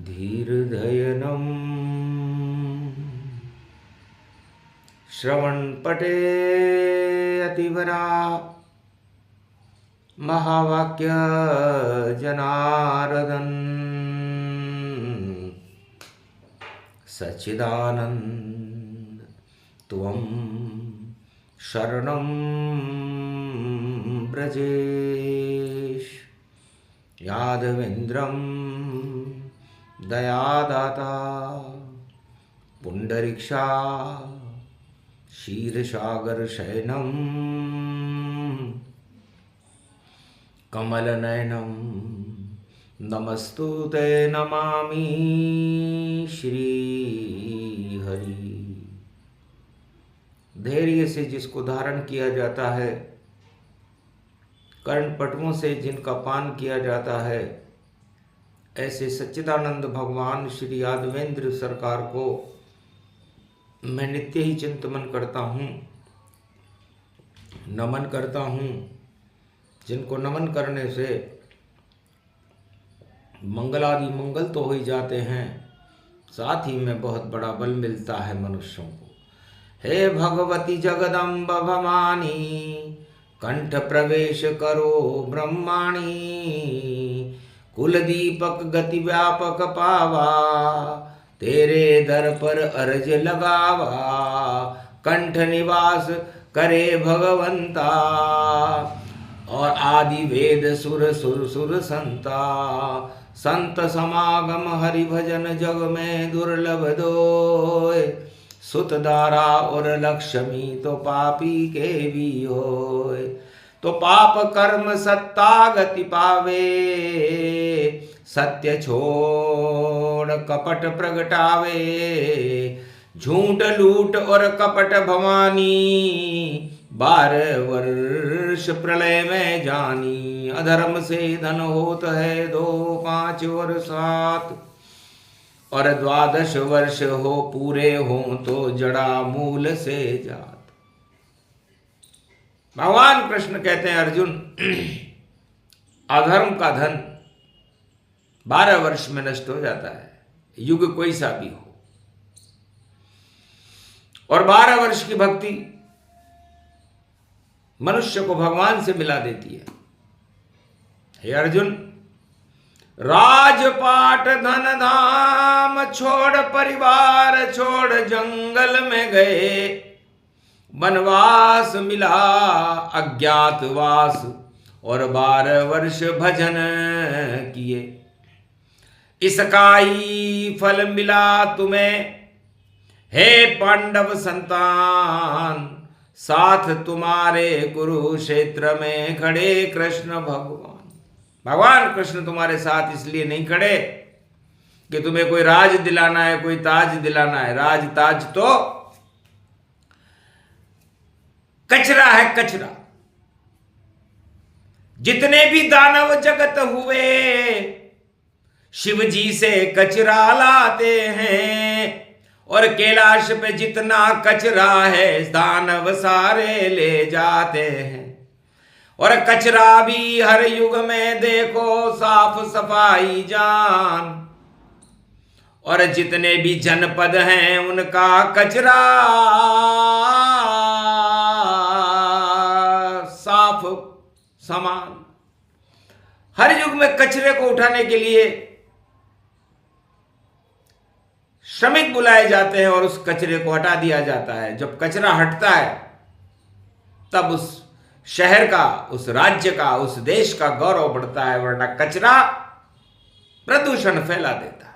धीर्धयनं श्रवणपटे अतिवरा महावाक्य जनार्दन सच्चिदानंद त्वं शरणं ब्रजेश यादवेन्द्रं दयादाता पुंडरीक्षा क्षीरसागर शयनं कमलनयनं नमस्तुते नमामि श्रीहरि। धैर्य से जिसको धारण किया जाता है, कर्णपटुओं से जिनका पान किया जाता है, ऐसे सच्चिदानंद भगवान श्री यादवेंद्र सरकार को मैं नित्य ही चिंतन करता हूँ, नमन करता हूँ। जिनको नमन करने से मंगलादि मंगल तो हो ही जाते हैं, साथ ही में बहुत बड़ा बल मिलता है मनुष्यों को। हे भगवती जगदम्ब भवानी, कंठ प्रवेश करो ब्रह्माणी, कुल दीपक गति व्यापक पावा, तेरे दर पर अर्ज लगावा, कंठ निवास करे भगवंता, और आदि वेद सुर सुर सुर संता, संत समागम हरि भजन जग में दुर्लभ दोय, सुत दारा और लक्ष्मी तो पापी के भी होय, तो पाप कर्म सत्ता गति पावे, सत्य छोड़ कपट प्रगटावे, झूठ लूट और कपट भवानी, 12 वर्ष प्रलय में जानी, अधर्म से धन होत है 2, 5 और 7, और 12 वर्ष हो पूरे हो तो जड़ा मूल से जात। भगवान कृष्ण कहते हैं अर्जुन, अधर्म का धन 12 वर्ष में नष्ट हो जाता है, युग कोई सा भी हो, और 12 वर्ष की भक्ति मनुष्य को भगवान से मिला देती है। हे अर्जुन, राजपाट धन धाम छोड़, परिवार छोड़ जंगल में गए, वनवास मिला अज्ञातवास, और 12 वर्ष भजन किए, इसका ही फल मिला तुम्हें हे पांडव संतान, साथ तुम्हारे कुरुक्षेत्र में खड़े कृष्ण भगवान। भगवान कृष्ण तुम्हारे साथ इसलिए नहीं खड़े कि तुम्हें कोई राज दिलाना है, कोई ताज दिलाना है। राज ताज तो कचरा है, कचरा। जितने भी दानव जगत हुए शिव जी से कचरा लाते हैं, और कैलाश पे जितना कचरा है दानव सारे ले जाते हैं। और कचरा भी हर युग में देखो साफ सफाई जान, और जितने भी जनपद हैं उनका कचरा साफ समान। हर युग में कचरे को उठाने के लिए श्रमिक बुलाए जाते हैं और उस कचरे को हटा दिया जाता है। जब कचरा हटता है तब उस शहर का, उस राज्य का, उस देश का गौरव बढ़ता है, वरना कचरा प्रदूषण फैला देता है।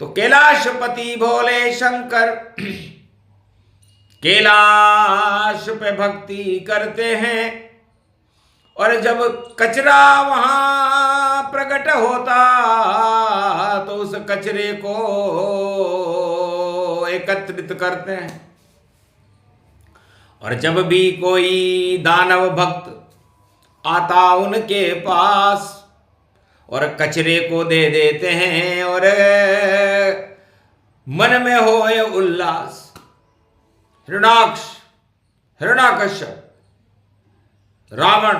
तो कैलाशपति भोले शंकर कैलाश पे भक्ति करते हैं, और जब कचरा वहां प्रकट होता तो उस कचरे को एकत्रित करते हैं। और जब भी कोई दानव भक्त आता उनके पास और कचरे को दे देते हैं, और मन में होए उल्लास। हिरणाक्ष, हिरणाकश्यप, रावण,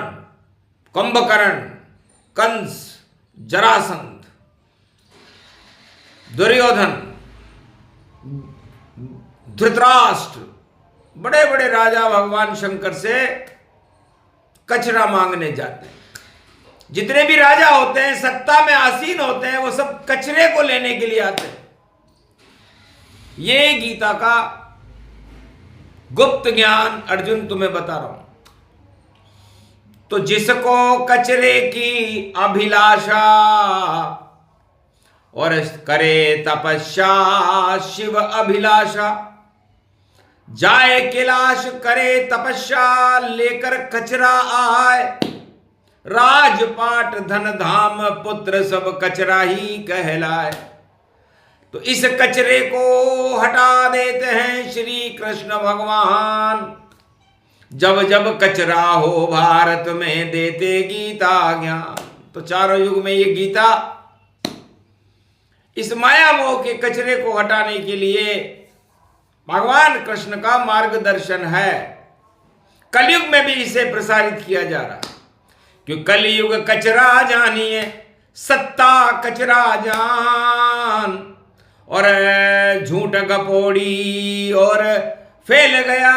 कुंभकर्ण, कंस, जरासंध, दुर्योधन, धृतराष्ट्र, बड़े बड़े राजा भगवान शंकर से कचरा मांगने जाते हैं। जितने भी राजा होते हैं, सत्ता में आसीन होते हैं, वो सब कचरे को लेने के लिए आते हैं। ये गीता का गुप्त ज्ञान अर्जुन तुम्हें बता रहा हूं। तो जिसको कचरे की अभिलाषा और करे तपस्या शिव अभिलाषा, जाए कैलाश करे तपस्या लेकर कचरा आए, राजपाट धन धाम पुत्र सब कचरा ही कहलाए। तो इस कचरे को हटा देते हैं श्री कृष्ण भगवान। जब जब कचरा हो भारत में देते गीता ज्ञान। तो चारों युग में ये गीता इस माया मोह के कचरे को हटाने के लिए भगवान कृष्ण का मार्गदर्शन है। कलयुग में भी इसे प्रसारित किया जा रहा है, क्योंकि कलयुग कचरा जानिए, सत्ता कचरा जान, और झूठ गपोड़ी और फैल गया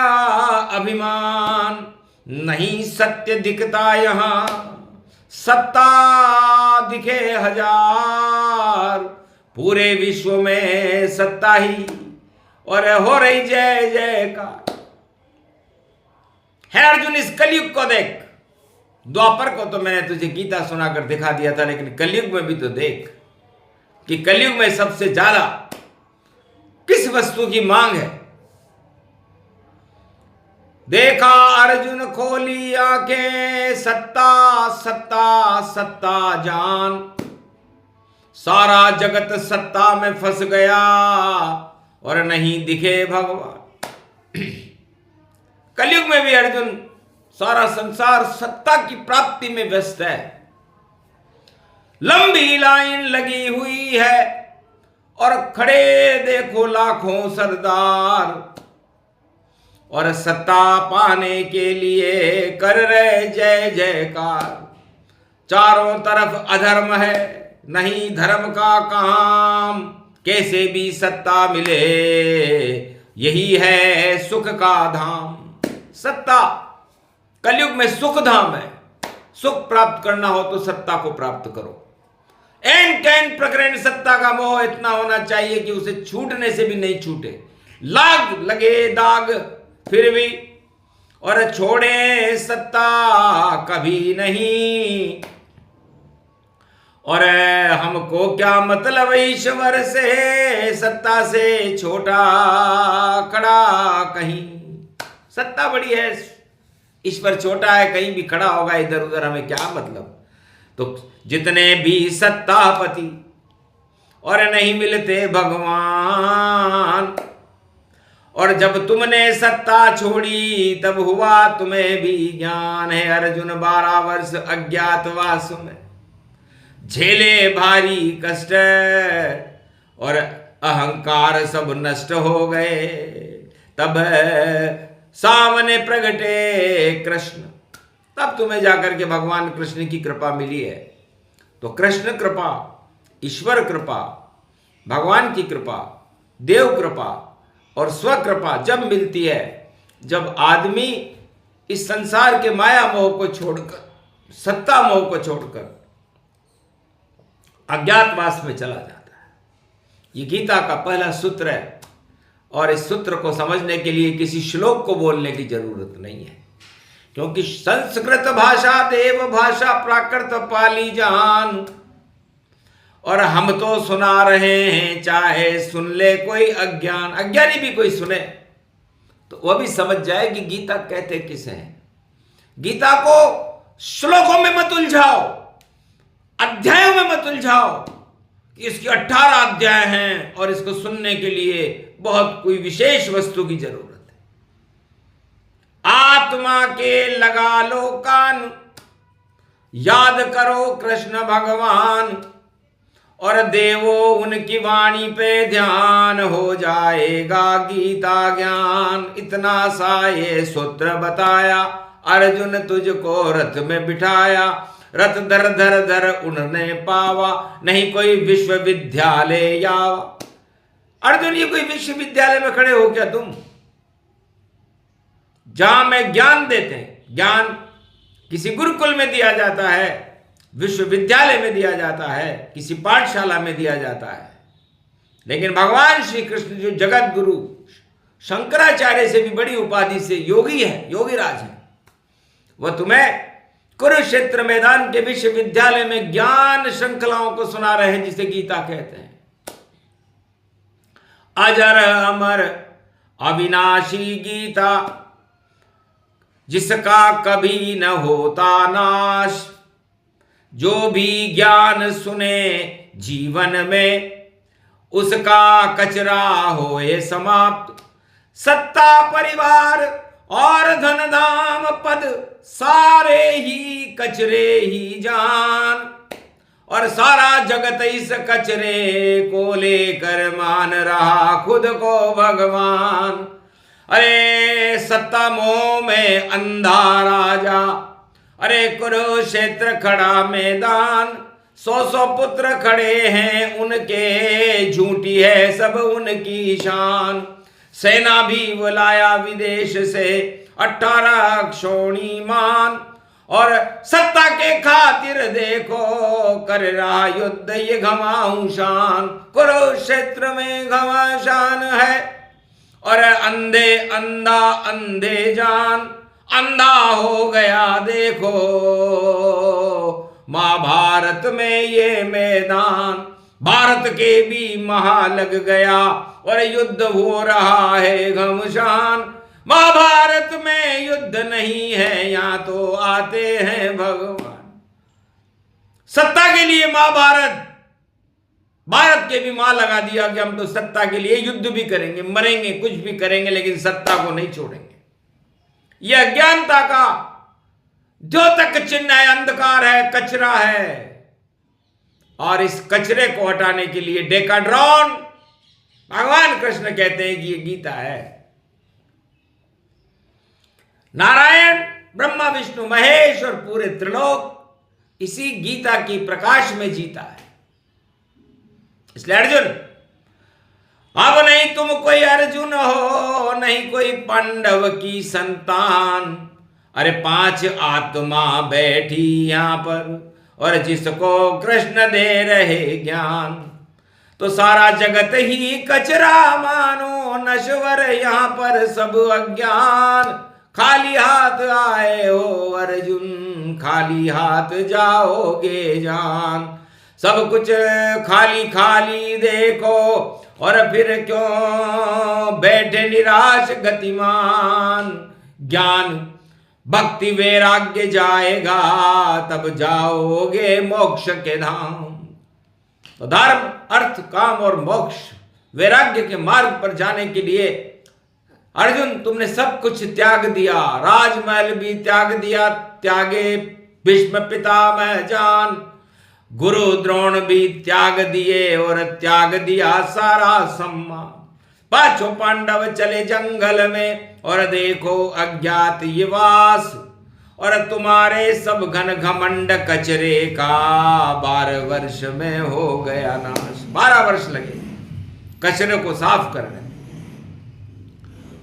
अभिमान। नहीं सत्य दिखता यहां, सत्ता दिखे हजार, पूरे विश्व में सत्ता ही और हो रही जय जयकार है। अर्जुन, इस कलयुग को देख। द्वापर को तो मैंने तुझे गीता सुनाकर दिखा दिया था, लेकिन कलयुग में भी तो देख कि कलयुग में सबसे ज्यादा किस वस्तु की मांग है। देखा अर्जुन खोली आंखें, सत्ता सत्ता सत्ता जान, सारा जगत सत्ता में फंस गया और नहीं दिखे भगवान। कलयुग में भी अर्जुन, सारा संसार सत्ता की प्राप्ति में व्यस्त है। लंबी लाइन लगी हुई है और खड़े देखो लाखों सरदार, और सत्ता पाने के लिए कर रहे जय जयकार। चारों तरफ अधर्म है, नहीं धर्म का काम, कैसे भी सत्ता मिले यही है सुख का धाम। सत्ता कलयुग में सुख धाम है। सुख प्राप्त करना हो तो सत्ता को प्राप्त करो। एन कैन प्रकरण सत्ता का मोह इतना होना चाहिए कि उसे छूटने से भी नहीं छूटे। लाग लगे दाग फिर भी, और छोड़े सत्ता कभी नहीं। और हमको क्या मतलब ईश्वर से, सत्ता से छोटा खड़ा कहीं। सत्ता बड़ी है, ईश्वर छोटा है, कहीं भी खड़ा होगा इधर उधर, हमें क्या मतलब। तो जितने भी सत्तापति और नहीं मिलते भगवान, और जब तुमने सत्ता छोड़ी तब हुआ तुम्हें भी ज्ञान है। अर्जुन 12 वर्ष अज्ञातवास में झेले भारी कष्ट, और अहंकार सब नष्ट हो गए। तब सामने प्रगटे कृष्ण, तब तुम्हें जाकर के भगवान कृष्ण की कृपा मिली है। तो कृष्ण कृपा, ईश्वर कृपा, भगवान की कृपा, देव कृपा और स्वकृपा जब मिलती है, जब आदमी इस संसार के माया मोह को छोड़कर, सत्ता मोह को छोड़कर अज्ञातवास में चला जाता है। ये गीता का पहला सूत्र है, और इस सूत्र को समझने के लिए किसी श्लोक को बोलने की जरूरत नहीं है, क्योंकि संस्कृत भाषा देव भाषा प्राकृत पाली जहान। और हम तो सुना रहे हैं, चाहे सुन ले कोई अज्ञान, अज्ञानी भी कोई सुने तो वह भी समझ जाए कि गीता कहते किसे हैं। गीता को श्लोकों में मत उलझाओ, अध्यायों में मत उलझाओ कि इसके 18 अध्याय हैं और इसको सुनने के लिए बहुत कोई विशेष वस्तु की जरूरत है। आत्मा के लगा लो कान, याद करो कृष्ण भगवान, और देवो उनकी वाणी पे ध्यान, हो जाएगा गीता ज्ञान। इतना सा ये सूत्र बताया, अर्जुन तुझको रथ में बिठाया, रथ धर धर धर उन्होंने पावा, नहीं कोई विश्वविद्यालय यावा। अर्जुन, ये कोई विश्वविद्यालय में खड़े हो क्या तुम, जहां में ज्ञान देते हैं? ज्ञान किसी गुरुकुल में दिया जाता है, विश्वविद्यालय में दिया जाता है, किसी पाठशाला में दिया जाता है। लेकिन भगवान श्री कृष्ण जो जगत गुरु शंकराचार्य से भी बड़ी उपाधि से योगी है, योगी राज है, वह तुम्हें कुरुक्षेत्र मैदान के विश्वविद्यालय में ज्ञान श्रृंखलाओं को सुना रहे हैं, जिसे गीता कहते हैं। अजर अमर अविनाशी गीता, जिसका कभी न होता नाश, जो भी ज्ञान सुने जीवन में, उसका कचरा होए समाप्त। सत्ता परिवार और धन धाम पद, सारे ही कचरे ही जान, और सारा जगत इस कचरे को लेकर मान रहा खुद को भगवान। अरे सत्ता मोह में अंधा राजा, अरे कुरुक्षेत्र खड़ा मैदान, 100 पुत्र खड़े हैं उनके, झूठी है सब उनकी शान। सेना भी बुलाया विदेश से 18 क्षोणीमान, और सत्ता के खातिर देखो कर रहा युद्ध ये घमाऊशान। कुरुक्षेत्र में घमाशान है, और अंधे अंधा अंधे जान, अंधा हो गया देखो महाभारत में ये मैदान। भारत के भी महा लग गया, और युद्ध हो रहा है घमशान। महाभारत में युद्ध नहीं है, यहां तो आते हैं भगवान। सत्ता के लिए महाभारत, भारत के भी मां लगा दिया कि हम तो सत्ता के लिए युद्ध भी करेंगे, मरेंगे, कुछ भी करेंगे, लेकिन सत्ता को नहीं छोड़ेंगे। यह अज्ञानता का जो तक चिन्ह है, अंधकार है, कचरा है, और इस कचरे को हटाने के लिए डेकाड्रॉन, भगवान कृष्ण कहते हैं कि ये गीता है। नारायण ब्रह्मा विष्णु महेश और पूरे त्रिलोक इसी गीता की प्रकाश में जीता है। इसलिए अर्जुन, अब नहीं तुम कोई अर्जुन हो, नहीं कोई पांडव की संतान। अरे 5 आत्मा बैठी यहां पर, और जिसको कृष्ण दे रहे ज्ञान, तो सारा जगत ही कचरा मानो, नश्वर यहां पर सब अज्ञान। खाली हाथ आए हो अर्जुन, खाली हाथ जाओगे जान। सब कुछ खाली खाली देखो, और फिर क्यों बैठे निराश गतिमान। ज्ञान भक्ति वैराग्य जाएगा, तब जाओगे मोक्ष के धाम। तो धर्म, अर्थ, काम और मोक्ष, वैराग्य के मार्ग पर जाने के लिए अर्जुन तुमने सब कुछ त्याग दिया। राजमहल भी त्याग दिया, त्यागे भीष्म पितामह जान। गुरु द्रोण भी त्याग दिए, और त्याग दिया सारा सम्मान। 5 पांडव चले जंगल में, और देखो अज्ञात ये वास, और तुम्हारे सब घन घमंड कचरे का 12 वर्ष में हो गया नाश। 12 वर्ष लगे कचरे को साफ करने,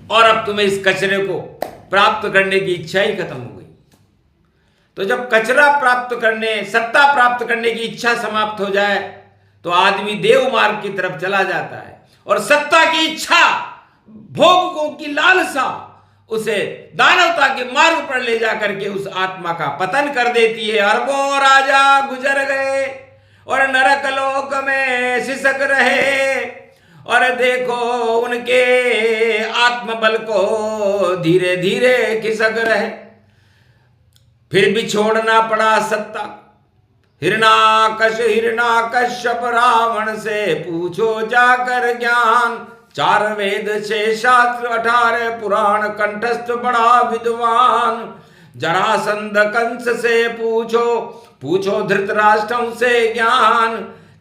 और अब तुम्हें इस कचरे को प्राप्त करने की इच्छा ही खत्म हो गई। तो जब कचरा प्राप्त करने, सत्ता प्राप्त करने की इच्छा समाप्त हो जाए, तो आदमी देव मार्ग की तरफ चला जाता है, और सत्ता की इच्छा, भोगों की लालसा उसे दानवता के मार्ग पर ले जाकर के उस आत्मा का पतन कर देती है। अरबों राजा गुजर गए, और नरक लोक में सिसक रहे, और देखो उनके आत्मबल को धीरे धीरे खिसक रहे। फिर भी छोड़ना पड़ा सत्ता। हिरणाकश्यप रावण से पूछो जाकर ज्ञान। 4 वेद 6 शास्त्र 18 पुराण कंठस्थ बड़ा विद्वान। जरासंध कंस से पूछो धृतराष्ट्र से ज्ञान।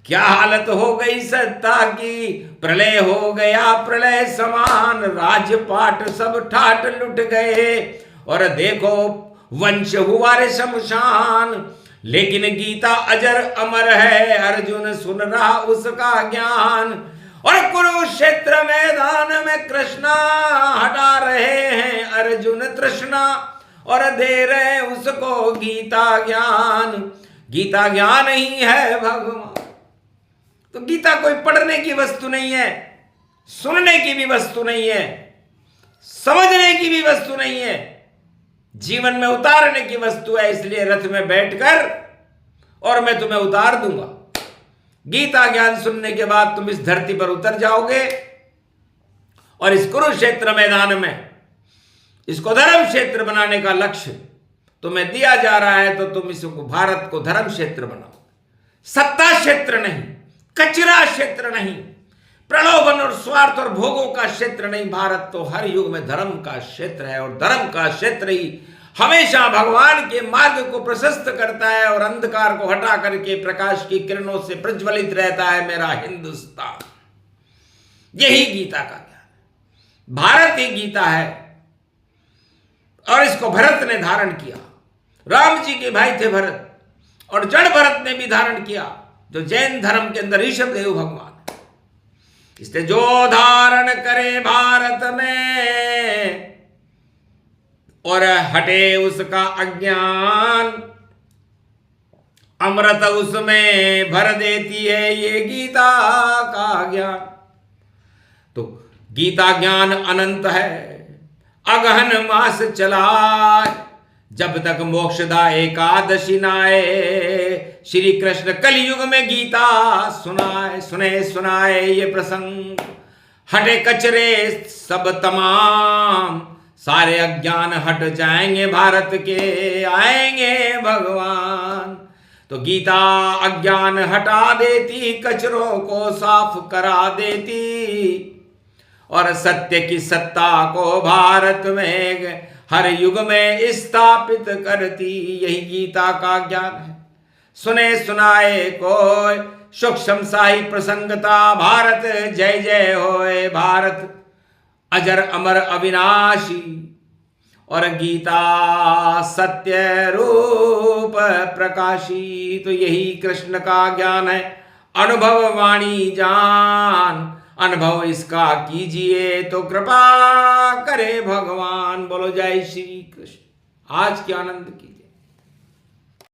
क्या हालत हो गई सत्ता की, प्रलय हो गया प्रलय समान। राजपाट सब ठाट लुट गए, और देखो वंश हुआ रे शमशान। लेकिन गीता अजर अमर है, अर्जुन सुन रहा उसका ज्ञान। और कुरुक्षेत्र मैदान में कृष्णा हटा रहे हैं अर्जुन तृष्णा, और दे रहे उसको गीता ज्ञान। गीता ज्ञान ही है भगवान। तो गीता कोई पढ़ने की वस्तु नहीं है, सुनने की भी वस्तु नहीं है, समझने की भी वस्तु नहीं है, जीवन में उतारने की वस्तु है। इसलिए रथ में बैठकर और मैं तुम्हें उतार दूंगा। गीता ज्ञान सुनने के बाद तुम इस धरती पर उतर जाओगे और इस कुरुक्षेत्र मैदान में इसको धर्म क्षेत्र बनाने का लक्ष्य तुम्हें दिया जा रहा है, तो तुम इसको भारत को धर्म क्षेत्र बनाओ, सत्ता क्षेत्र नहीं, कचरा क्षेत्र नहीं, प्रलोभन और स्वार्थ और भोगों का क्षेत्र नहीं। भारत तो हर युग में धर्म का क्षेत्र है, और धर्म का क्षेत्र ही हमेशा भगवान के मार्ग को प्रशस्त करता है और अंधकार को हटा करके प्रकाश की किरणों से प्रज्वलित रहता है मेरा हिंदुस्तान। यही गीता का ज्ञान है, भारत ही गीता है। और इसको भरत ने धारण किया, राम जी के भाई थे भरत, और जड़ भरत ने भी धारण किया, जो जैन धर्म के अंदर ऋषभ देव भगवान। इसलिए जो धारण करे भारत में और हटे उसका अज्ञान, अमृत उसमें भर देती है ये गीता का ज्ञान। तो गीता ज्ञान अनंत है, अगहन मास चलाए, जब तक मोक्षदा एकादशी नाए। श्री कृष्ण कलयुग में गीता सुनाए, सुनाए ये प्रसंग। हटे कचरे सब तमाम, सारे अज्ञान हट जाएंगे भारत के, आएंगे भगवान। तो गीता अज्ञान हटा देती, कचरों को साफ करा देती, और सत्य की सत्ता को भारत में हर युग में स्थापित करती। यही गीता का ज्ञान है। सुने सुनाए कोई सूक्ष्म साही प्रसंगता, भारत जय जय होए भारत अजर अमर अविनाशी, और गीता सत्य रूप प्रकाशी। तो यही कृष्ण का ज्ञान है, अनुभव वाणी जान, अनुभव इसका कीजिए तो कृपा करे भगवान। बोलो जय श्री कृष्ण। आज के आनंद की